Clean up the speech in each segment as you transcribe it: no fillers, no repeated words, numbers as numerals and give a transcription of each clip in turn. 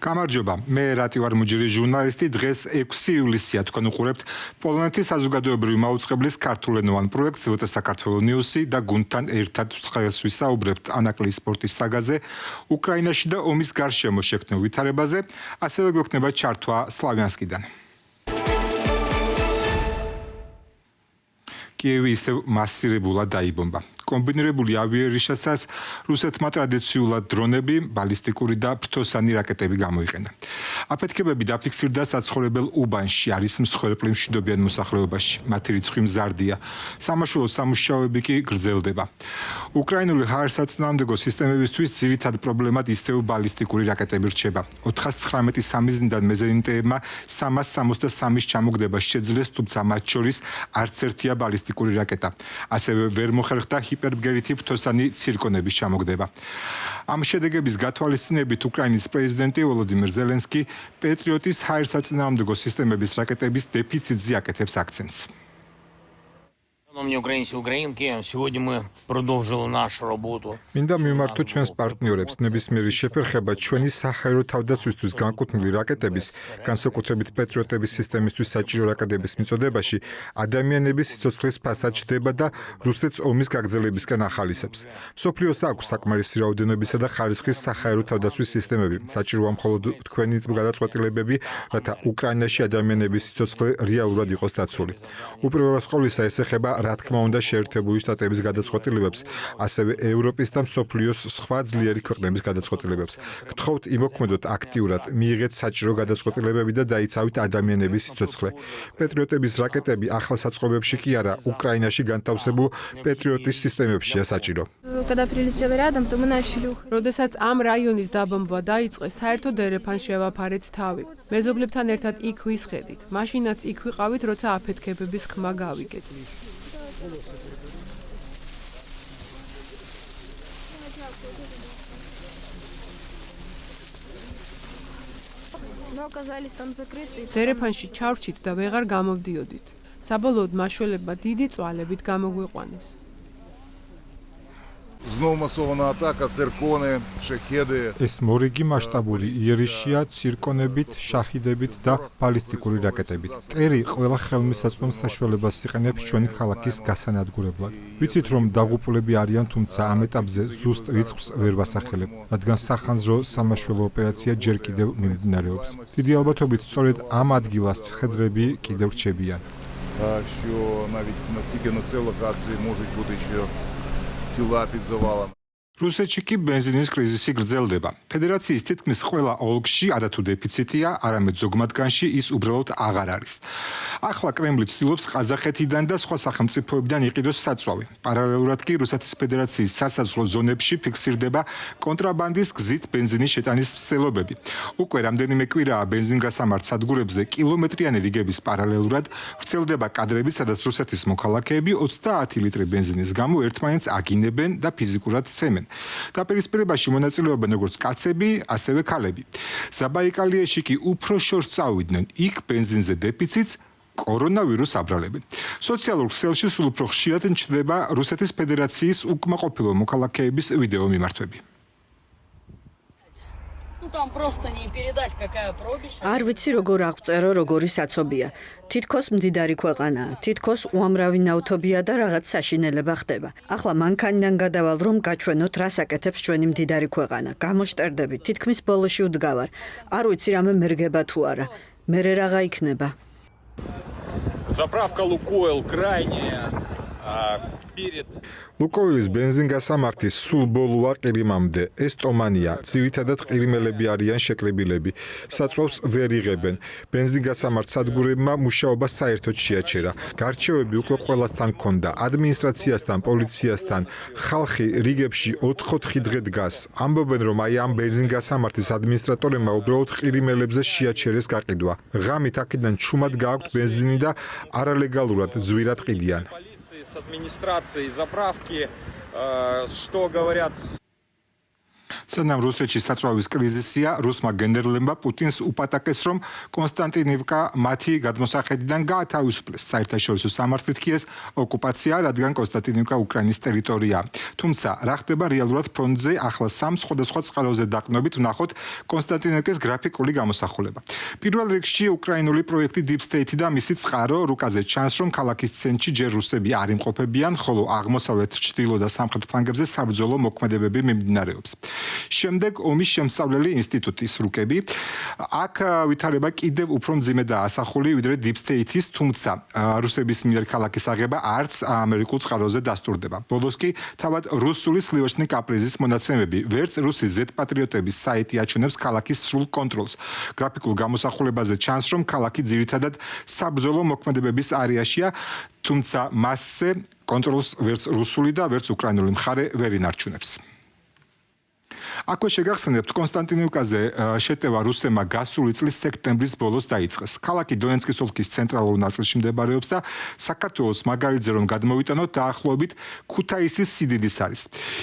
გამარჯობა, მე რატი ვარ მუჯირი ჟურნალისტი, დღეს 6 ივლისია თქვენ უყურებთ პოლონეთის საზოგადოებრივი მაუწყებლის ქართულენოვან პროექტს ელტა საქართველოს ნიუსი და გუნდთან ერთად ხეს ვისაუბრებთ ანაკლის სპორტის საგაზე, უკრაინაში და ომის გარშემო შექმნილ ვითარებაზე, ასევე გვექნება ჩართვა სლავიანსკიდან. კიევი ისევ მასირებულად დაიბომბა. კომბინირებული ავიარიშასაც რუსეთმა ტრადიციულად დრონები, ბალისტიკური და ფრთოსანი რაკეტები გამოიყენა. აფეთქებები დაფიქსირდა საცხოვრებელ უბანში, არის მსხვერპლი მშვიდობიან მოსახლეობაში. მათი რიცხვი მზარდია. სამაშველო სამუშაოები კი გრძელდება. უკრაინული ჰაერსაწინააღმდეგო სისტემებისთვის ძირითად პრობლემად ისევ ბალისტიკური რაკეტები რჩება. 419 სამიზნიდან მეზენიტეებმა 363-ის ჩამოგდება შეძლეს, თუმცა მათ შორის არც ერთია ბალისტიკური რაკეტა. ასევე ვერ მოხერხდა ჰიპერბგერითი ფრთოსანი ცირკონების ჩამოგდება. ამ შედეგების გათვალისწინებით უკრაინის პრეზიდენტი ვოლოდიმირ ზელენსკი პეტრიოტის ჰაერსაწინააღმდეგო სისტემების რაკეტების დეფიციტზე აკეთებს აქცენტს. Шановні українці, українки, сьогодні ми продовжили нашу роботу. მინდა მიმართო ჩვენს პარტნიორებს ნებისმიერი შეფერხება ჩვენი საჰაერო თავდაცვისთვის განკუთვნილი რაკეტების, განსაკუთრებით პეტრიოტების სისტემისთვის საჭირო რაკეტების მიწოდებაში ადამიანების სიცოცხლის ფასად ჩდება და რუსეთს ომის გაგრძელებისკენ ახალისებს. მსოფლიოს აქვს საკმარისი რაოდენობისა და ხარისხის საჰაერო თავდაცვის სისტემები. საჭიროა მხოლოდ თქვენი გადაწყვეტილებები, რათა უკრაინაში ადამიანების სიცოცხლე რეალურად იყოს დაცული. უპირველეს ყოვლისა ეს ეხება რა თქმა უნდა შეერთებული შტატების გადაწყვეტილებებს, ასევე ევროპის და მსოფლიოს სხვა ძლიერი ქვეყნების გადაწყვეტილებებს. გთხოვთ იმოქმედოთ აქტიურად, მიიღეთ საჭირო გადაწყვეტილებები და დაიცავით ადამიანების სიცოცხლე. პეტრიოტების რაკეტები ახალ საწყობებში კი არა, უკრაინაში განთავსებულ პეტრიოტის სისტემებშია საჭირო. როდესაც ამ რაიონის დაბომბვა დაიწყეს, საერთოდ ერეფანს შევაფარეთ თავი. მეზობლებთან ერთად იქ ვისხედით. მაშინაც იქ ვიყავით, როცა აფეთქებების ხმა გავიგეთ. დერეფანში ჩავრჩით და ვეღარ გამოვდიოდით. საბოლოოდ მაშველებმა დიდი წვალებით გამოგვიყვანეს. Знову масована атака, циркони, шахеди. ეს მორიგი მასშტაბური იერიშია ცირკონებით, შაჰიდებით და ბალისტიკური რაკეტებით. ტერი ყველა ხელმისაწვდომ საშუალებას იყენებს ჩვენი ქალაქის გასანადგურებლად. ვიცით რომ დაღუპულები არიან, თუმცა ამ ეტაპზე ზუსტ რიცხვს ვერ ვასახელებ, რადგან სახანძრო სამაშველო ოპერაცია ჯერ კიდევ მიმდინარეობს. დიდი ალბათობით სწორედ ამ ადგილას ცხედრები კიდევ რჩებიან. Що навіть тільки на цій локації можуть бути ще тіла під завалами. რუსეთში კი ბენზინის კრიზისი გრძელდება. ფედერაციის თითქმის ყველა ოლქში არათუ დეფიციტია, არამედ ზოგმათგანში ის უბრალოდ აღარ არის. ახლა კრემლი ცდილობს ყაზახეთიდან და სხვა სახელმწიფოებიდან იყიდოს საწვავი. პარალელურად კი რუსეთის ფედერაციის სასაზღვრო ზონებში ფიქსირდება კონტრაბანდის გზით ბენზინის შეტანის მცდელობები. უკვე რამდენიმე კვირაა ბენზინგასამართ სადგურებზე კილომეტრიანი რიგების პარალელურად ვრცელდება კადრები, სადაც რუსეთის მოქალაქეები 30 ლიტრი ბენზინის გამო ერთმანეთს აგინებენ და ფიზიკურად ცემენ. დაპირისპირებაში მონაწილეობენ როგორც კაცები, ასევე ქალები. საბაიკალიაში კი უფრო შორს წავიდნენ, იქ ბენზინზე დეფიციტს კორონავირუს აბრალებენ. სოციალურ ქსელში სულ უფრო ხშირად ჩნდება რუსეთის ფედერაციის უკმაყოფილო მოქალაქეების ვიდეო მიმართვები. Там просто не передать, какая пробища. არ ვიცი როგორ აღწერო, როგორი საცობია. თითქოს მდიდარი ქვეყანაა, თითქოს უამრავი ნავთობია და რაღაც საშინელება ხდება. ახლა მანქანიდან გადავალ რომ გაჩვენოთ რას აკეთებს ჩვენი მდიდარი ქვეყანა. გამოშტერდები, თითქმის ბოლოში ვდგავარ. არ ვიცი რამე მერგება თუ არა. მერე რაღა იქნება. Заправка Лукойл крайняя перед ლუკოილის ბენზინგასამართის სულ ბოლოა ყირიმამდე. ეს ტომანია, ძირითადად ყირიმელები არიან შეკრებილები. საწვავს ვერ იღებენ. ბენზინგასამართ სადგურებმა მუშაობა საერთოდ შეაჩერა. გარჩევები უკვე ყველასთან ჰქონდა, ადმინისტრაციასთან, პოლიციასთან. ხალხი რიგებში 4-4 დღე დგას. ამბობენ რომ აი ამ ბენზინგასამართის ადმინისტრატორებმა უბრალოდ ყირიმელებზე შეაჩერეს გაყიდვა. ღამით აქედან ჩუმად გააქვთ ბენზინი და არალეგალურად ძვირად ყიდიან. с администрацией заправки, что говорят. სანამ რუსეთში საწვავის კრიზისია, რუსმა გენერლებმა პუტინს უპატაკეს, რომ კონსტანტინივკა მათი გადმოსახედიდან გაათავისუფლეს. საერთაშორისო სამართლით კი ეს ოკუპაცია, რადგან კონსტანტინივკა უკრაინის ტერიტორია. თუმცა, რა ხდება რეალურად ფრონტზე, ახლა სამ სხვადასხვა წყაროზე დაყნობით ვნახოთ კონსტანტინივკის გრაფიკული გამოსახულება. პირველ რიგში უკრაინული პროექტი Deep State და მისი წყარო რუკაზე ჩანს, რომ ქალაქის ცენტრში ჯერ რუსები არ იმყოფებიან, ხოლო აღმოსავლეთ, ჩრდილო და სამხრეთ ფლანგებზე საბრძოლო მოქმედებები მიმდინარეობს. შემდეგ ომის შემსწავლელი ინსტიტუტის რუკები. აქ ვითარება კიდევ უფრო მძიმედაა ასახული, ვიდრე Deep State-ის, თუმცა რუსების მიერ ქალაქის აღება არც ამერიკულ წყაროზე დასტურდება. ბოლოს კი თავად რუსული სლივოჩნი კაპრიზის მონაცემები, ვერც რუსი Z-პატრიოტების საიტი აჩვენებს ქალაქის სრულ კონტროლს. გრაფიკულ გამოსახულებაზე ჩანს, რომ ქალაქი ძირითადად საბრძოლო მოქმედებების არეაშია, თუმცა მასზე კონტროლს ვერც რუსული და ვერც უკრაინული მხარე ვერ ინარჩუნებს. აქვე შეგახსენებთ, კონსტანტინივკაზე შეტევა რუსებმა გასული წლის სექტემბრის ბოლოს დაიწყეს. ქალაქი დონეცკის ოლქის ცენტრალურ ნაწილში მდებარეობს და საქართველოს მაგალითზე რომ გადმოვიტანოთ, დაახლოებით ქუთაისის სიდიდის არის.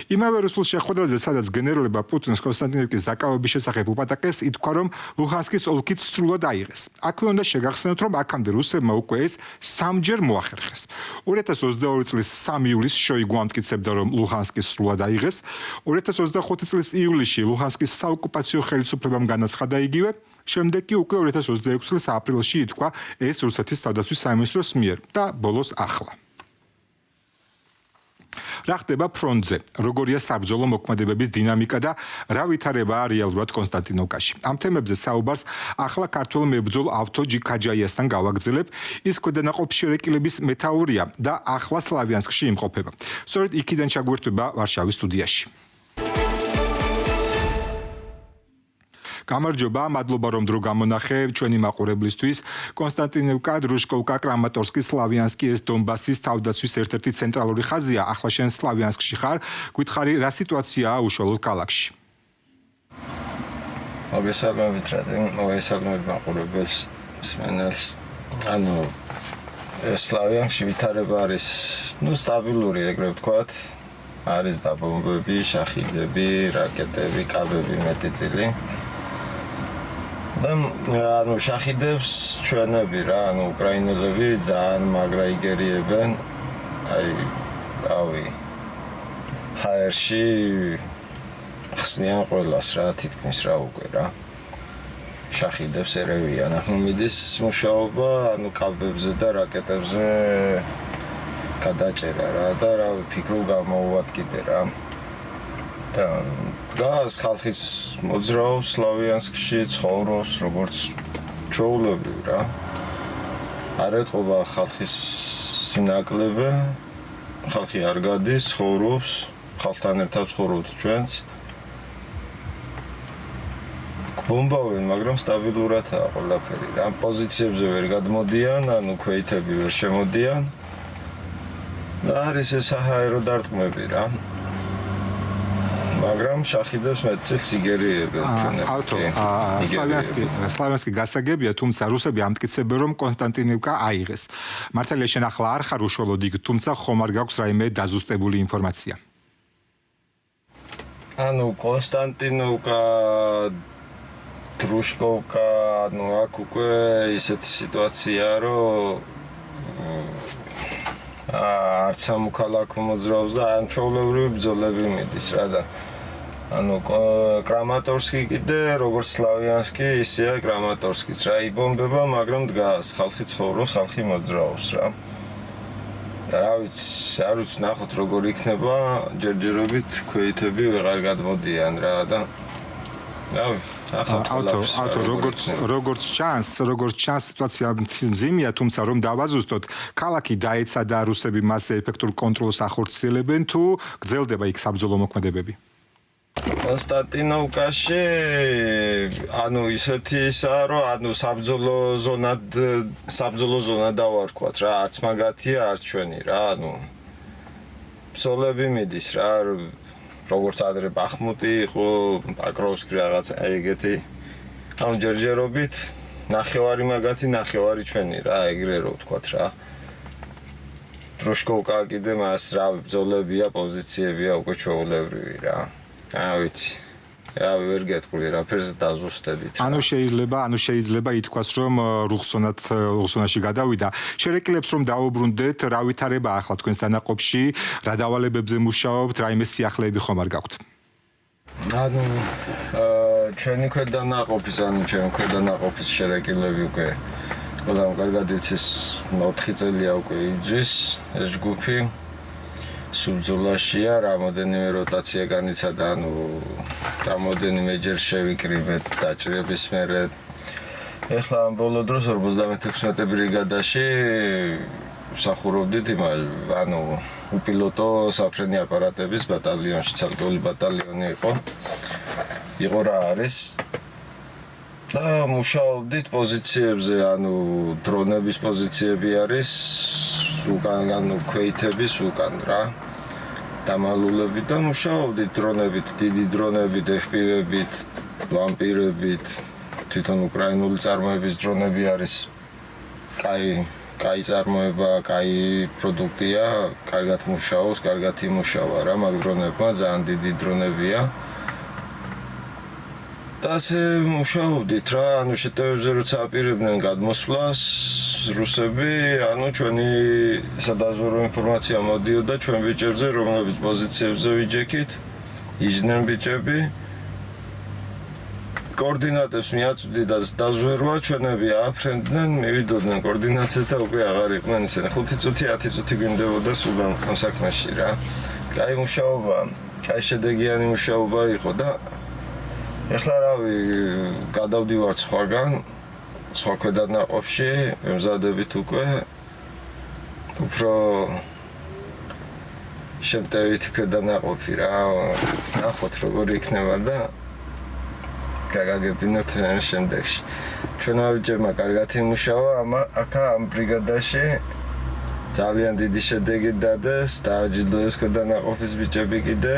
იმავე რუსულ შეხვედრაზე, სადაც გენერლებმა პუტინს კონსტანტინივკის დაკავების შესახებ უპატაკეს, ითქვა, რომ ლუჰანსკის ოლქიც სრულად აიღეს. აქვე უნდა შეგახსენოთ, რომ აქამდე რუსებმა უკვე ეს სამჯერ მოახერხეს. 2022 წლის 3 ივლისს შოიგუ ამტკიცებდა, რომ ლუჰანსკი სრულად აიღეს. 2025 წლის ივლისში ლუჰანსკის საოკუპაციო ხელისუფლებამ განაცხადა იგივე, შემდეგ კი უკვე 2026 წლის აპრილში ითქვა ეს რუსეთის თავდაცვის სამინისტროს მიერ და ბოლოს ახლა. რა ხდება ფრონტზე? როგორია საბრძოლო მოქმედებების დინამიკა და რა ვითარებაა რეალურად კონსტანტინოვკაში? ამ თემებზე საუბარს ახლა ქართველ მებრძოლ ავთო ჯიქაჯაიასთან გავაგრძელებ. ის ქვედანაყოფ შერეკილების მეთაურია და ახლა სლავიანსკში იმყოფება. სწორედ იქიდან ჩაგვერთვება ვარშავის სტუდიაში. გამარჯობა, მადლობა რომ დრო გამონახე ჩვენი მაყურებლისთვის. კონსტანტინივკა, დრუშკოვკა, კრამატორსკი, სლავიანსკი ეს დონბასის თავდაცვის ერთ-ერთი ცენტრალური ხაზია. ახლა შენ სლავიანსკში ხარ. გითხარი, რა სიტუაციაა უშუალოდ ქალაქში? მოგესალმებით, მოგესალმებით მაყურებელს, მსმენელს. სლავიანსკში ვითარება არის, სტაბილური, ეგრე ვთქვათ. არის დაბომბები, შახიდები, რაკეტები, კაბები მეტიწილი. და შახიდებს ჩვენები რა, უკრაინელები ძალიან მაგრა იგერიებენ. ჰაერში ხსნიან ყველას რა, თითქმის რა უკვე რა. შახიდებს ერევიან. ახლა მიდის მუშაობა, კაბებზე და რაკეტებზე გადაჭერა რა და რა ფიქრობ გამოუვადგინე რა. და გას ხალხიც მოძრაობს სლავიანსკში, ცხოვრობს როგორც ჩვეულებრივ რა. არ ეთყობა ხალხის სინაკლები, ხალხი არ გადის, ცხოვრობს, ხალხთან ერთად ცხოვრობთ ჩვენც. ბომბავენ, მაგრამ სტაბილურადაა ყველაფერი რა. პოზიციებზე ვერ გადმოდიან, ქვეითები ვერ შემოდიან. და არის ეს საჰაერო დარტყმები რა. მაგრამ შახიდებს მეტწილს იგერიებენ ჩვენები. სლავიანსკი გასაგებია, თუმცა რუსები ამტკიცებენ, რომ კონსტანტინივკა აიღეს. მართალია შენ ახლა არ ხარ უშუალოდ იქ, თუმცა ხომ არ გაქვს რაიმე დაზუსტებული ინფორმაცია? კონსტანტინოვკა, დრუშკოვკა, აქ უკვე ისეთი სიტუაციაა, რომ არც სამოქალაქო მოძრაობს და ჩვეულებრივი ბრძოლები მიდის რა და კრამატორსკი კიდე როგორც სლავიანსკი ისეა კრამატორსკიც რა იბომბება, მაგრამ დგას, ხალხი ცხოვრობს, ხალხი მოძრაობს რა. და რა ვიცი, არ ვიცი ნახოთ როგორ იქნება, ჯერჯერობით ქვეითები ვეღარ გადმოდიან რა და როგორც ჩანს სიტუაცია მძიმეა, თუმცა რომ დავაზუსტოთ, ქალაქი დაეცა და რუსები მასზე ეფექტურ კონტროლს ახორციელებენ თუ გრძელდება იქ საბრძოლო მოქმედებები? კონსტანტინოვკაში ისეთი ისაა, რომ საბრძოლო ზონა დავარქვათ რა, არც მაგათია, არც ჩვენი რა, ბრძოლები მიდის რა, როგორც ადრე ბახმუტი იყო, პაკროვსკი რაღაც ეგეთი. ჯერჯერობით ნახევარი მაგათი, ნახევარი ჩვენი რა, ეგრე რო ვთქვათ რა. დრუშკოვკა კიდე მას რა ბრძოლებია, პოზიციებია უკვე ჩვეულებრივი რა. ვიცი. ვერ გეტყვი რაფერს დაზუსტებით. ანუ შეიძლება ითქვას, რომ რუხსონაში გადავიდა. შერეკილებს რომ დაუბრუნდეთ, რა ვითარება ახლა თქვენს დანაყოფში, რა დავალებებზე მუშაობთ, რაიმე სიახლეები ხომ არ გაქვთ? ანუ ჩვენი ქვედანაყოფის, ჩემი ქვედანაყოფის შერეკილები უკვე ყველამ კარგად იცის 4 წელია უკვე იძვის ეს ჯგუფი. სუბძოლაშია, რამოდენიმე როტაცია განიცადა, რამოდენიმეჯერ შევიკრიბეთ დაჭრების მერე. ეხლა ამ ბოლო დროს 56 ბრიგადაში ვსახურობდით უპილოტო საფრენი აპარატების ბატალიონში, ცალკეული ბატალიონი იყო რა არის. და მუშაობდით პოზიციებზე, დრონების პოზიციები არის, უკან ქვეითების უკან რა. დამალულებით და მუშაობდით დრონებით, დიდი დრონებით, FPV-ებით, ვამპირებით, თვითონ უკრაინული წარმოების დრონები არის. კაი წარმოება, კაი პროდუქტია, კარგად მუშაობს, კარგად იმუშავა რა, მაგ დრონებმა ძალიან დიდი დრონებია. და ასე მუშაობდით რა, შეტევებზე როცა აპირებდნენ გადმოსვლას რუსები, ჩვენი სადაზვერვო ინფორმაცია მოდიოდა ჩვენ ბიჭებზე, რომლებიც პოზიციებზე ვიჯექით, იჯდნენ ბიჭები. კოორდინატებს მიაწვდით და დაზვერვა, ჩვენები ააფრენდნენ, მივიდოდნენ კოორდინაციას და უკვე აღარ იყვნენ ისინი. 5 წუთი, 10 წუთი გვინდებოდა სულ ამ საქმეში რა. კაი მუშაობა, კაი შედეგიანი მუშაობა იყო და ეხლა რავი, გადავდივართ სხვა ქვედანაყოფში, ვემზადებით უკვე უფრო შემტევითი ქვედანაყოფი რა, ნახოთ როგორი იქნება და გაგაგებინოთ შემდეგში. ჩვენმა ბიჭებმა კარგად იმუშავა, ამ ბრიგადაში ძალიან დიდი შედეგი დადეს, დააჯილდოეს ქვედანაყოფის ბიჭები კიდე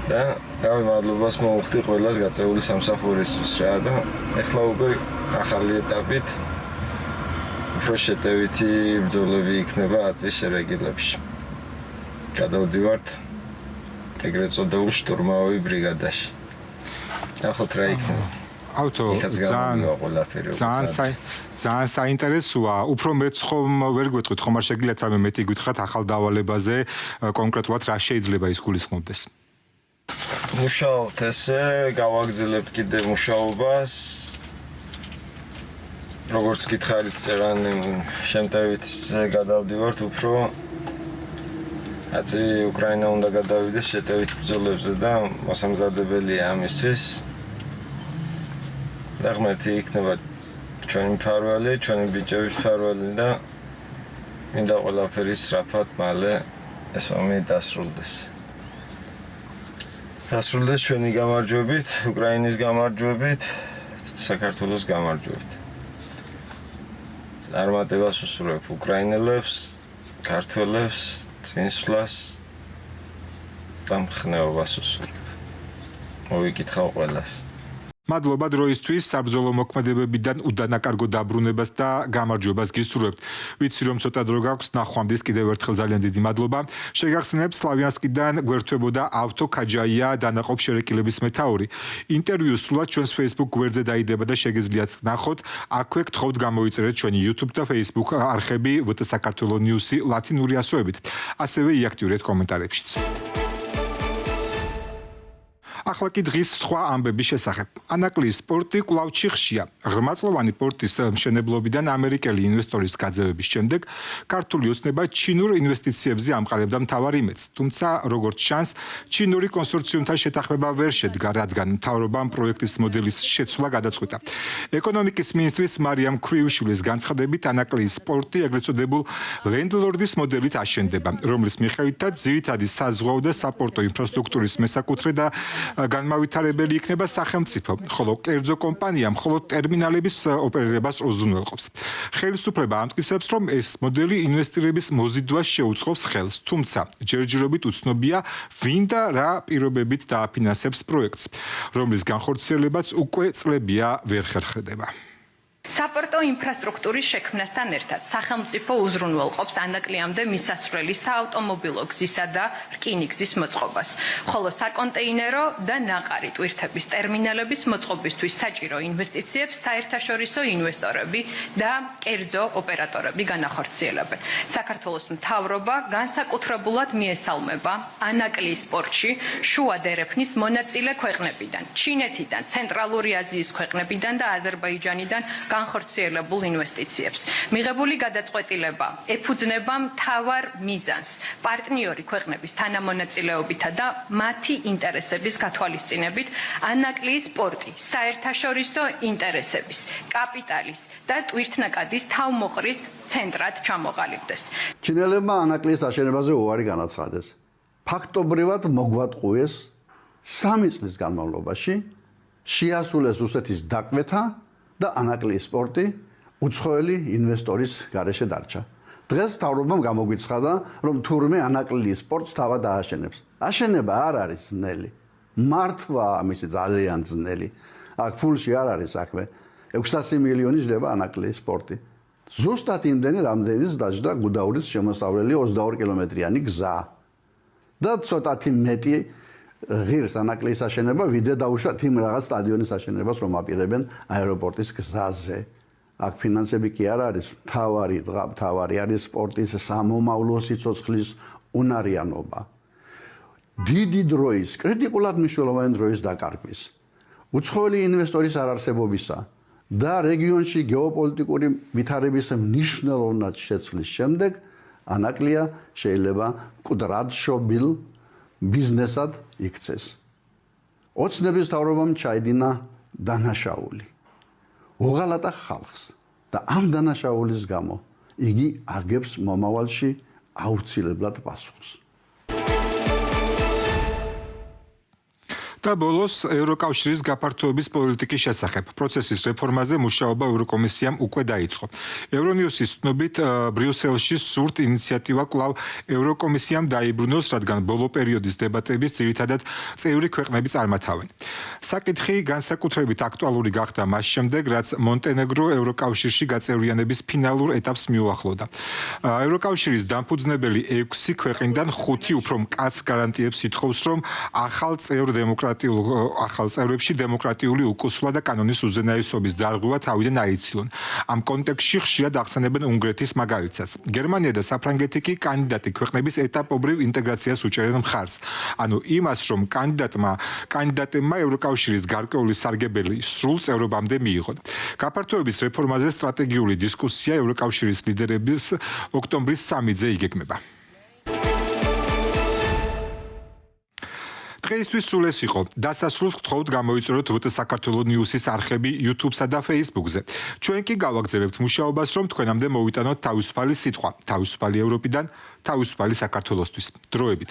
და რავი, მადლობას მოუხდი ყველას გაწეული სამსახურისთვის რა და ეხლა უკვე ახალი ეტაპით უფრო შეტევითი ბრძოლები იქნება აწის შერეკილებში. გადავდივართ ეგრეთ წოდებულ შტურმავი ბრიგადაში. ნახოთ რა იქნება. ძალიან საინტერესოა. უფრო მეც ხომ ვერ გვეტყვით, ხომ არ შეგიძლიათ რამე მეტი გითხრათ ახალ დავალებაზე, კონკრეტულად რა შეიძლება ის გულისხმობდეს? მუშაობთ ესე, გავაგრძელებთ კიდე მუშაობას. როგორც გითხარით, წერანი შემტევით გადავდივართ უფრო აწი უკრაინა უნდა გადავიდეს შეტევით ბრძოლებზე და მოსამზადებელია ამისთვის. და ღმერთი იქნება ჩვენი მფარველი, ჩვენი ბიჭების მფარველი და მინდა ყველაფერი სწრაფად მალე ეს ომი დასრულდეს. დასრულდეს ჩვენი გამარჯვებით, უკრაინის გამარჯვებით, საქართველოს გამარჯვებით. წარმატებას უსურვებ უკრაინელებს, ქართველებს, წინსვლას და მხნეობას უსურვებ. მოვიკითხავ ყველას. მადლობა დროისთვის, საბრძოლო მოქმედებებიდან უდანაკარგო დაბრუნებას და გამარჯვებას გისურვებთ. ვიცი რომ ცოტა დრო გაქვს, ნახვამდის კიდევ ერთხელ ძალიან დიდი მადლობა. შეგახსენებთ, სლავიანსკიდან გვერდთვებოდა ავთო ქაჯაია, დანაყოფ შერეკილების მეთაური. ინტერვიუ სრულად ჩვენს Facebook გვერდზე დაიდება და შეგიძლიათ ნახოთ. აქვე გთხოვთ გამოიწერეთ ჩვენი YouTube და Facebook არხები VT საქართველოს News-ი ლათინური ასოებით. ასევე იაქტიურეთ კომენტარებშიც. ახლა კი დღის სხვა ამბების შესახებ. ანაკლიის პორტი კვლავ ჩიხშია. ღრმაწლოვანი პორტის მშენებლობიდან ამერიკელი ინვესტორის გაძევების შემდეგ ქართული ოცნება ჩინურ ინვესტიციებზე ამყარებდა მთავარ იმედს. თუმცა, როგორც ჩანს, ჩინური კონსორციუმთან შეთანხმება ვერ შედგა, რადგან მთავრობამ პროექტის მოდელის შეცვლა გადაწყვიტა. ეკონომიკის მინისტრის მარიამ ქრივიშვილის განცხადებით, ანაკლიის პორტი ეგრეთ წოდებულ ლენდლორდის მოდელით აშენდება, რომლის მიხედვითაც ძირითადი საზღვაო და საპორტო ინფრასტრუქტურის მესაკუთრე და განმავითარებელი იქნება სახელმწიფო, ხოლო კერძო კომპანია მხოლოდ ტერმინალების ოპერირებას უზრუნველყოფს. ხელისუფლება ამტკიცებს, რომ ეს მოდელი ინვესტირების მოზიდვას შეუწყობს ხელს, თუმცა ჯერჯერობით უცნობია, ვინ და რა პირობებით დააფინანსებს პროექტს, რომლის განხორციელებაც უკვე წლებია ვერ ხერხდება. საპორტო ინფრასტრუქტურის შექმნასთან ერთად სახელმწიფო უზრუნველყოფს ანაკლიამდე მისასვლელის საავტომობილო გზისა და რკინიგზის მოწყობას, ხოლო საკონტეინერო და ნაყარი ტვირთების ტერმინალების მოწყობისთვის საჭირო ინვესტიციებს საერთაშორისო ინვესტორები და კერძო ოპერატორები განახორციელებენ. საქართველოს მთავრობა განსაკუთრებულად მიესალმება ანაკლიის სპორტში შუა დერეფნის მონაწილე ქვეყნებიდან, ჩინეთიდან, ცენტრალური აზიის ქვეყნებიდან და აზერბაიჯანიდან განხორციელებულ ინვესტიციებს. მიღებული გადაწყვეტილება ეფუძნება მთავარ მიზანს პარტნიორი ქვეყნების თანამონაწილეობითა და მათი ინტერესების გათვალისწინებით ანაკლიის სპორტი საერთაშორისო ინტერესების, კაპიტალის და ტვირთნაკადის თავმოყრის ცენტრად ჩამოყალიბდეს. ჩინელებმა ანაკლიის აშენებაზე უარი განაცხადეს. ფაქტობრივად მოგვატყუეს 3 წლის განმავლობაში შეასრულეს რუსეთის დაკვეთა და ანაკლიის სპორტი უცხოელი ინვესტორის გარეშე დარჩა. დღეს მთავრობამ გამოგვიცხადა, რომ თურმე ანაკლიის სპორტს თავად ააშენებს. აშენება არ არის ძნელი. მართვა ამისი ძალიან ძნელი. აქ ფულში არ არის საქმე. 600 მილიონი ჯდება ანაკლიის სპორტი. ზუსტად იმდენი, რამდენიც დაჯდა გუდაურის შემოსავლელი 22 კილომეტრიანი გზა. და ცოტათი მეტი ღირს ანაკლიის აშენება ვიდრე დაუშვათ იმ რაღაც სტადიონის აშენებას, რომ აპირებენ აეროპორტის გზაზე. აქ ფინანსები კი არ არის მთავარი არის სპორტის სამომავლო სიცოცხლის უნარიანობა. დიდი დროის, კრიტიკულად მნიშვნელოვანი დროის დაკარგვის, უცხოელი ინვესტორის არარსებობისა და რეგიონში გეოპოლიტიკური ვითარების მნიშვნელოვნად შეცვლის შემდეგ ანაკლია შეიძლება მკვდრადშობილ ბიზნესად იქცეს. ოცნების მთავრობამ ჩაიდინა დანაშაული. უღალატა ხალხს და ამ დანაშაულის გამო იგი აგებს მომავალში აუცილებლად პასუხს. და ბოლოს ევროკავშირის გაფართოების პოლიტიკის შესახებ. პროცესის რეფორმაზე მუშაობა ევროკომისიამ უკვე დაიწყო. ევრონიუსის ცნობით ბრიუსელში სურთ ინიციატივა კვლავ ევროკომისიამ დაიბრუნოს, რადგან ბოლო პერიოდის დებატების ძირითადად წევრი ქვეყნები წარმათავენ. საკითხი განსაკუთრებით აქტუალური გახდა მას შემდეგ, რაც მონტენეგრო ევროკავშირში გაწევრიანების ფინალურ ეტაპს მიუახლოვდა. ევროკავშირის დამფუძნებელი 6 ქვეყნიდან 5 უფრო მკაცრ გარანტიებს ითხოვს, რომ ახალ წევრებში დემოკრატიული უკუსვლა და კანონის უზენაესობის დარღვევა თავიდან აიცილონ. ამ კონტექსტში ხშირად ახსენებენ უნგრეთის მაგალითსაც. გერმანია და საფრანგეთი კი კანდიდატი ქვეყნების ეტაპობრივ ინტეგრაციას უჭერენ მხარს. ანუ იმას, რომ კანდიდატებმა ევროკავშირის გარკვეული სარგებელი სრულ წევრობამდე მიიღონ. გაფართოების რეფორმაზე სტრატეგიული დისკუსია ევროკავშირის ლიდერების ოქტომბრის სამიტზე იგეგმება. დღეისთვის სულ ეს იყო. დასასრულს გთხოვთ გამოიწვიოთ რუტ საქართველოს ნიუსის არხები YouTube-სა და Facebook-ზე. ჩვენ კი გავაგზავნებთ მუშაობას, რომ თქვენამდე მოვიტანოთ თავისუფალი სიტყვა, თავისუფალი ევროპიდან, თავისუფალი საქართველოსთვის. დროებით.